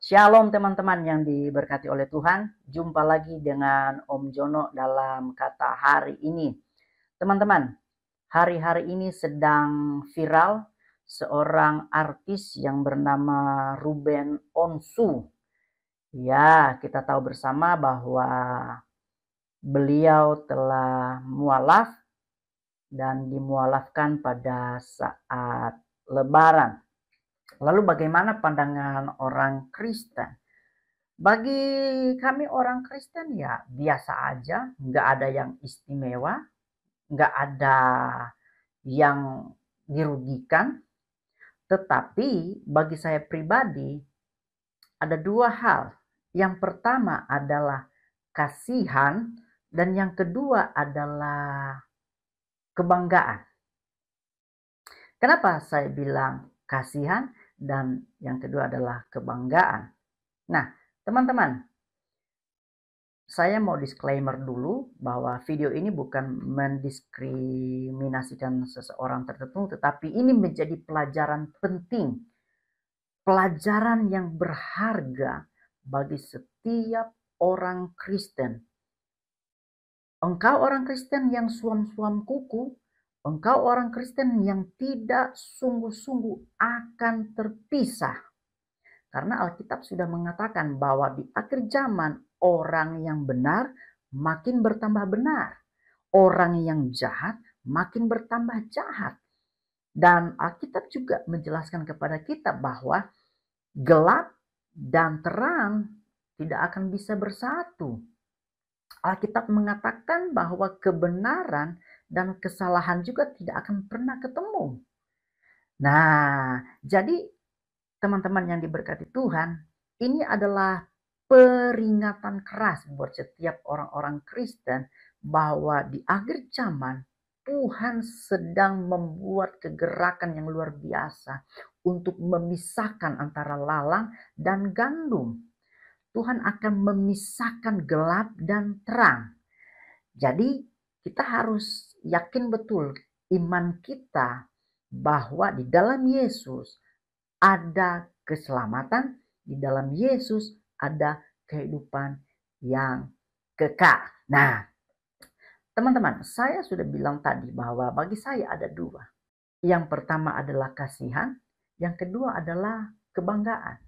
Shalom teman-teman yang diberkati oleh Tuhan. Jumpa lagi dengan Om Jono dalam kata hari ini. Teman-teman, hari-hari ini sedang viral seorang artis yang bernama Ruben Onsu. Ya, kita tahu bersama bahwa beliau telah mualaf dan dimualafkan pada saat Lebaran. Lalu bagaimana pandangan orang Kristen? Bagi kami orang Kristen ya biasa aja, nggak ada yang istimewa, nggak ada yang dirugikan. Tetapi bagi saya pribadi ada dua hal. Yang pertama adalah kasihan dan yang kedua adalah kebanggaan. Kenapa saya bilang kasihan dan yang kedua adalah kebanggaan? Nah, teman-teman, saya mau disclaimer dulu bahwa video ini bukan mendiskriminasikan seseorang tertentu, tetapi ini menjadi pelajaran penting, pelajaran yang berharga bagi setiap orang Kristen. Engkau orang Kristen yang suam-suam kuku, engkau orang Kristen yang tidak sungguh-sungguh akan terpisah. Karena Alkitab sudah mengatakan bahwa di akhir zaman orang yang benar makin bertambah benar. Orang yang jahat makin bertambah jahat. Dan Alkitab juga menjelaskan kepada kita bahwa gelap dan terang tidak akan bisa bersatu. Alkitab mengatakan bahwa kebenaran dan kesalahan juga tidak akan pernah ketemu. Nah, jadi teman-teman yang diberkati Tuhan, ini adalah peringatan keras buat setiap orang-orang Kristen bahwa di akhir zaman Tuhan sedang membuat kegerakan yang luar biasa untuk memisahkan antara lalang dan gandum. Tuhan akan memisahkan gelap dan terang. Jadi kita harus yakin betul iman kita bahwa di dalam Yesus ada keselamatan, di dalam Yesus ada kehidupan yang kekal. Nah, teman-teman, saya sudah bilang tadi bahwa bagi saya ada dua. Yang pertama adalah kasihan, yang kedua adalah kebanggaan.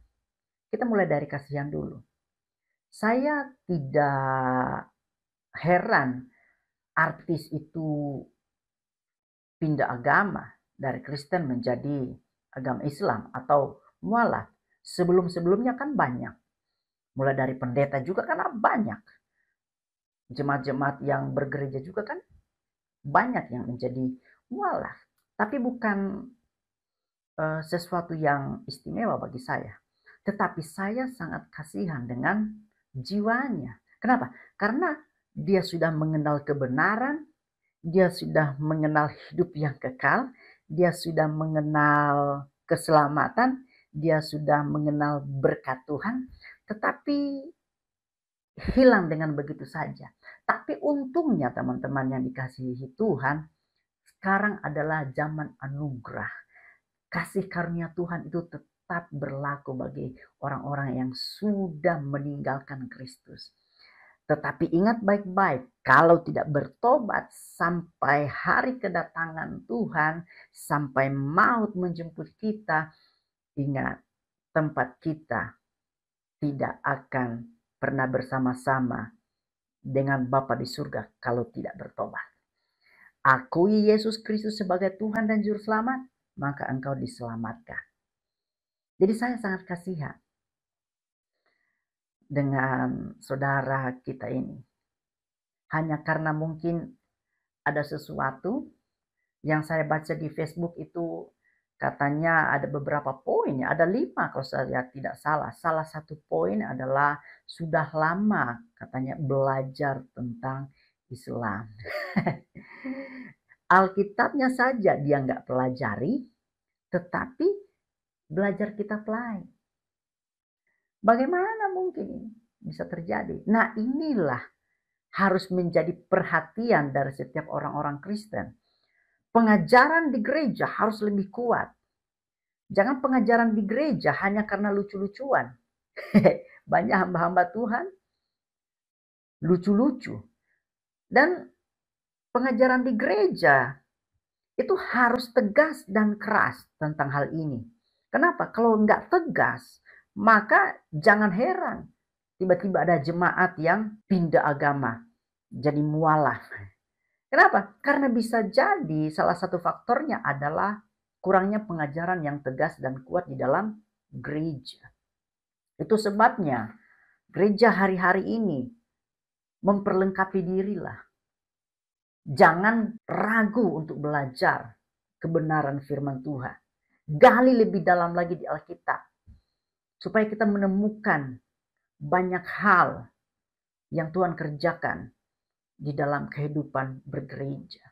Kita mulai dari kasihan dulu. Saya tidak heran artis itu pindah agama dari Kristen menjadi agama Islam atau mualaf. Sebelum-sebelumnya kan banyak. Mulai dari pendeta juga kan banyak. Jemaat-jemaat yang bergereja juga kan banyak yang menjadi mualaf. Tapi bukan sesuatu yang istimewa bagi saya. Tetapi saya sangat kasihan dengan jiwanya. Kenapa? Karena dia sudah mengenal kebenaran, dia sudah mengenal hidup yang kekal, dia sudah mengenal keselamatan, dia sudah mengenal berkat Tuhan, tetapi hilang dengan begitu saja. Tapi untungnya teman-teman yang dikasihi Tuhan, sekarang adalah zaman anugerah. Kasih karunia Tuhan itu tetap berlaku bagi orang-orang yang sudah meninggalkan Kristus. Tetapi ingat baik-baik, kalau tidak bertobat sampai hari kedatangan Tuhan, sampai maut menjemput kita, ingat tempat kita tidak akan pernah bersama-sama dengan Bapa di surga kalau tidak bertobat. Akui Yesus Kristus sebagai Tuhan dan Juru Selamat, maka engkau diselamatkan. Jadi saya sangat kasihan dengan saudara kita ini. Hanya karena mungkin ada sesuatu yang saya baca di Facebook itu katanya ada beberapa poin, ada 5 kalau saya tidak salah. Salah satu poin adalah sudah lama katanya belajar tentang Islam. Alkitabnya saja dia nggak pelajari, tetapi belajar kitab lain. Bagaimana mungkin ini bisa terjadi? Nah, inilah harus menjadi perhatian dari setiap orang-orang Kristen. Pengajaran di gereja harus lebih kuat. Jangan pengajaran di gereja hanya karena lucu-lucuan. Banyak hamba-hamba Tuhan lucu-lucu. Dan pengajaran di gereja itu harus tegas dan keras tentang hal ini. Kenapa? Kalau nggak tegas, maka jangan heran tiba-tiba ada jemaat yang pindah agama, jadi mualaf. Kenapa? Karena bisa jadi salah satu faktornya adalah kurangnya pengajaran yang tegas dan kuat di dalam gereja. Itu sebabnya gereja hari-hari ini memperlengkapi dirilah. Jangan ragu untuk belajar kebenaran firman Tuhan. Gali lebih dalam lagi di Alkitab. Supaya kita menemukan banyak hal yang Tuhan kerjakan di dalam kehidupan bergereja.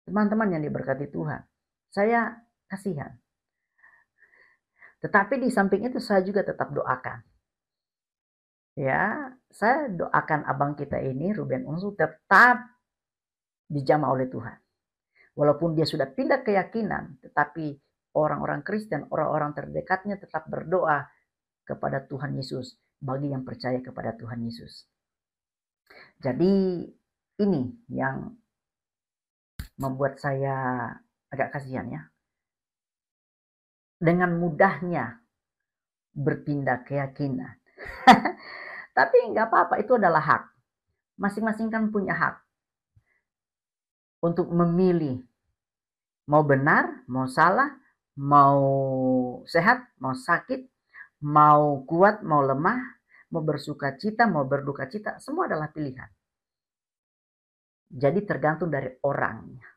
Teman-teman yang diberkati Tuhan, saya kasihan. Tetapi di samping itu saya juga tetap doakan. Ya, saya doakan abang kita ini, Ruben Unsu, tetap dijamah oleh Tuhan. Walaupun dia sudah pindah keyakinan, tetapi orang-orang Kristen, orang-orang terdekatnya tetap berdoa kepada Tuhan Yesus bagi yang percaya kepada Tuhan Yesus. Jadi ini yang membuat saya agak kasihan ya. Dengan mudahnya berpindah keyakinan. Tapi nggak apa-apa, itu adalah hak. Masing-masing kan punya hak untuk memilih mau benar, mau salah, mau sehat, mau sakit, mau kuat, mau lemah, mau bersuka cita, mau berduka cita, semua adalah pilihan. Jadi tergantung dari orangnya.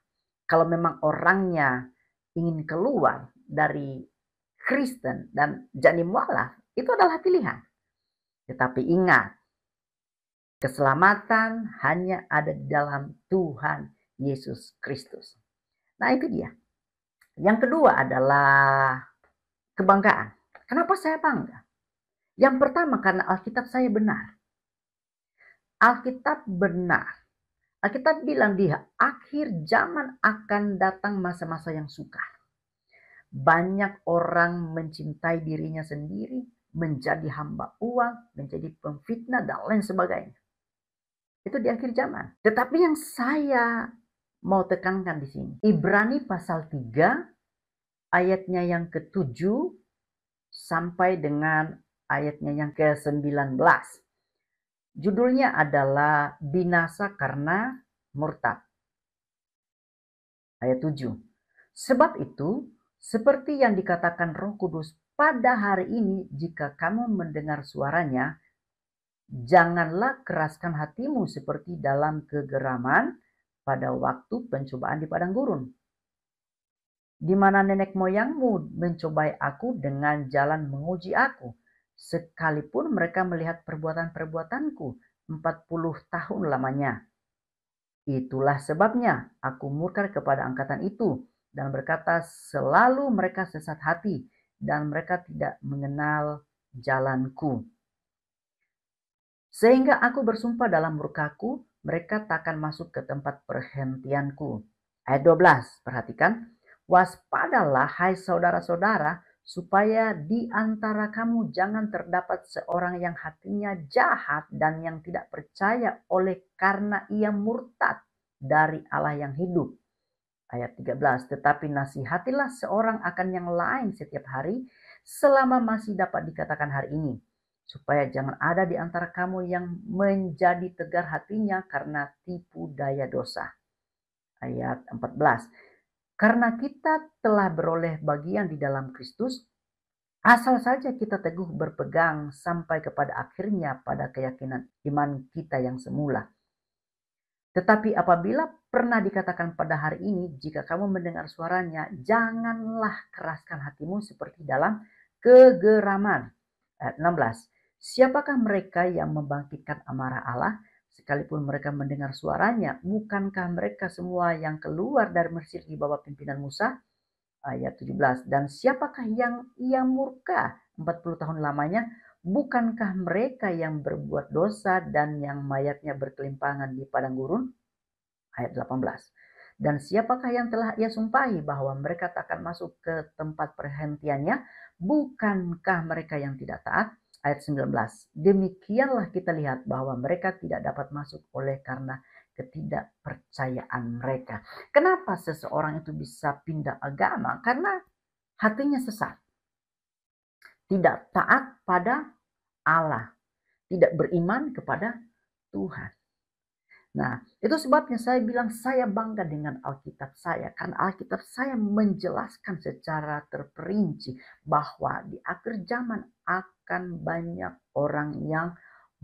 Kalau memang orangnya ingin keluar dari Kristen dan jadi mualaf, itu adalah pilihan. Tetapi ingat, keselamatan hanya ada di dalam Tuhan Yesus Kristus. Nah itu dia. Yang kedua adalah kebanggaan. Kenapa saya bangga? Yang pertama karena Alkitab saya benar. Alkitab benar. Alkitab bilang di akhir zaman akan datang masa-masa yang sukar. Banyak orang mencintai dirinya sendiri, menjadi hamba uang, menjadi pemfitnah, dan lain sebagainya. Itu di akhir zaman. Tetapi yang saya mau tekankan di sini, Ibrani pasal 3, ayatnya yang ke-7, sampai dengan ayatnya yang ke-19. Judulnya adalah binasa karena murtad. Ayat 7. Sebab itu, seperti yang dikatakan Roh Kudus pada hari ini, jika kamu mendengar suaranya, janganlah keraskan hatimu seperti dalam kegeraman pada waktu pencobaan di padang gurun, di mana nenek moyangmu mencobai aku dengan jalan menguji aku, sekalipun mereka melihat perbuatan-perbuatanku 40 tahun lamanya. Itulah sebabnya aku murka kepada angkatan itu dan berkata, selalu mereka sesat hati dan mereka tidak mengenal jalanku. Sehingga aku bersumpah dalam murkaku, mereka takkan masuk ke tempat perhentianku. Ayat 12, perhatikan. Waspadalah hai saudara-saudara, supaya di antara kamu jangan terdapat seorang yang hatinya jahat dan yang tidak percaya oleh karena ia murtad dari Allah yang hidup. Ayat 13, tetapi nasihatilah seorang akan yang lain setiap hari selama masih dapat dikatakan hari ini, supaya jangan ada di antara kamu yang menjadi tegar hatinya karena tipu daya dosa. Ayat 14, karena kita telah beroleh bagian di dalam Kristus, asal saja kita teguh berpegang sampai kepada akhirnya pada keyakinan iman kita yang semula. Tetapi apabila pernah dikatakan pada hari ini, jika kamu mendengar suaranya, janganlah keraskan hatimu seperti dalam kegeraman. Ayat 16, siapakah mereka yang membangkitkan amarah Allah? Sekalipun mereka mendengar suaranya, bukankah mereka semua yang keluar dari Mesir di bawah pimpinan Musa? Ayat 17, dan siapakah yang ia murka 40 tahun lamanya? Bukankah mereka yang berbuat dosa dan yang mayatnya berkelimpangan di padang gurun? Ayat 18, Dan siapakah yang telah ia sumpahi bahwa mereka tak akan masuk ke tempat perhentiannya? Bukankah mereka yang tidak taat? Ayat 19. Demikianlah kita lihat bahwa mereka tidak dapat masuk oleh karena ketidakpercayaan mereka. Kenapa seseorang itu bisa pindah agama? Karena hatinya sesat. Tidak taat pada Allah. Tidak beriman kepada Tuhan. Nah, itu sebabnya saya bilang saya bangga dengan Alkitab saya. Karena Alkitab saya menjelaskan secara terperinci bahwa di akhir zaman akan banyak orang yang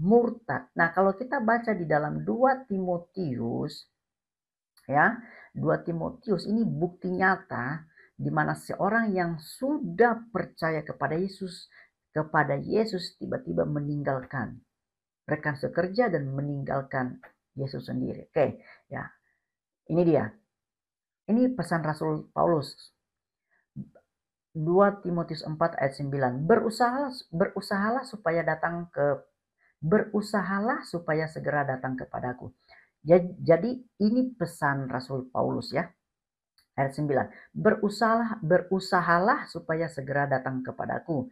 murtad. Nah, kalau kita baca di dalam 2 Timotius, ya, 2 Timotius ini bukti nyata di mana seorang yang sudah percaya kepada Yesus tiba-tiba meninggalkan rekan sekerja dan meninggalkan Yesus sendiri. Oke, ya. Ini dia. Ini pesan Rasul Paulus. 2 Timotius 4 ayat 9. Berusahalah supaya segera datang kepadaku. Jadi ini pesan Rasul Paulus ya. Ayat 9. Berusahalah supaya segera datang kepadaku.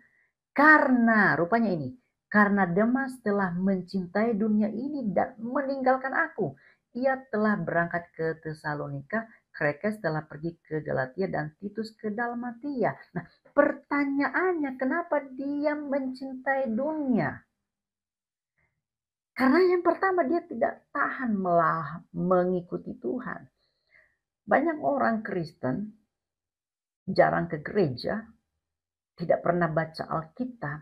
Karena rupanya ini, karena Demas telah mencintai dunia ini dan meninggalkan aku. Ia telah berangkat ke Tesalonika, Krekes telah pergi ke Galatia, dan Titus ke Dalmatia. Nah, pertanyaannya kenapa dia mencintai dunia? Karena yang pertama dia tidak tahan mengikuti Tuhan. Banyak orang Kristen jarang ke gereja, tidak pernah baca Alkitab.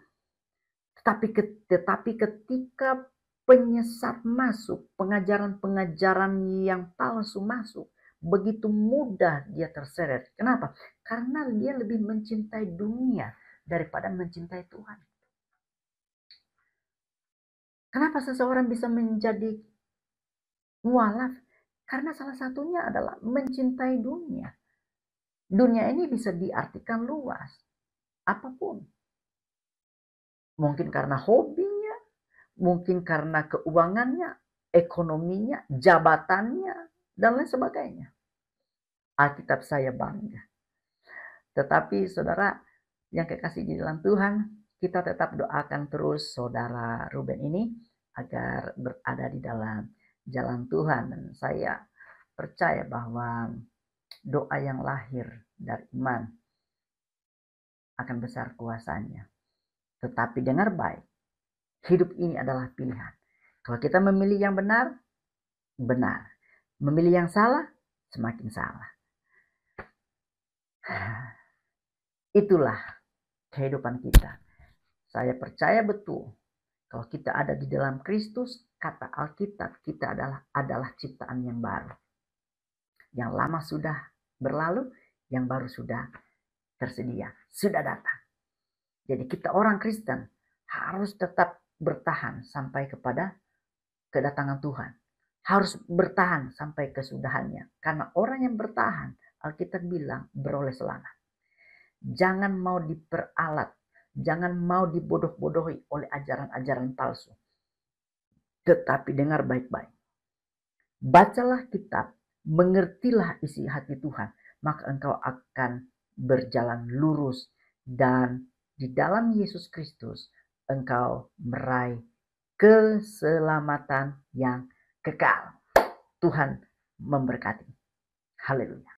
Tetapi ketika penyesat masuk, pengajaran-pengajaran yang palsu masuk, begitu mudah dia terseret. Kenapa? Karena dia lebih mencintai dunia daripada mencintai Tuhan. Kenapa seseorang bisa menjadi mualaf? Karena salah satunya adalah mencintai dunia. Dunia ini bisa diartikan luas, apapun. Mungkin karena hobinya, mungkin karena keuangannya, ekonominya, jabatannya, dan lain sebagainya. Alkitab saya bangga. Tetapi saudara yang kekasih di dalam Tuhan, kita tetap doakan terus saudara Ruben ini agar berada di dalam jalan Tuhan. Dan saya percaya bahwa doa yang lahir dari iman akan besar kuasanya. Tetapi dengar baik, hidup ini adalah pilihan. Kalau kita memilih yang benar, benar. Memilih yang salah, semakin salah. Itulah kehidupan kita. Saya percaya betul, kalau kita ada di dalam Kristus, kata Alkitab, kita adalah ciptaan yang baru. Yang lama sudah berlalu, yang baru sudah tersedia, sudah datang. Jadi kita orang Kristen harus tetap bertahan sampai kepada kedatangan Tuhan. Harus bertahan sampai kesudahannya. Karena orang yang bertahan, Alkitab bilang beroleh selamat. Jangan mau diperalat. Jangan mau dibodoh-bodohi oleh ajaran-ajaran palsu. Tetapi dengar baik-baik. Bacalah kitab, mengertilah isi hati Tuhan, maka engkau akan berjalan lurus dan di dalam Yesus Kristus engkau meraih keselamatan yang kekal. Tuhan memberkati. Haleluya.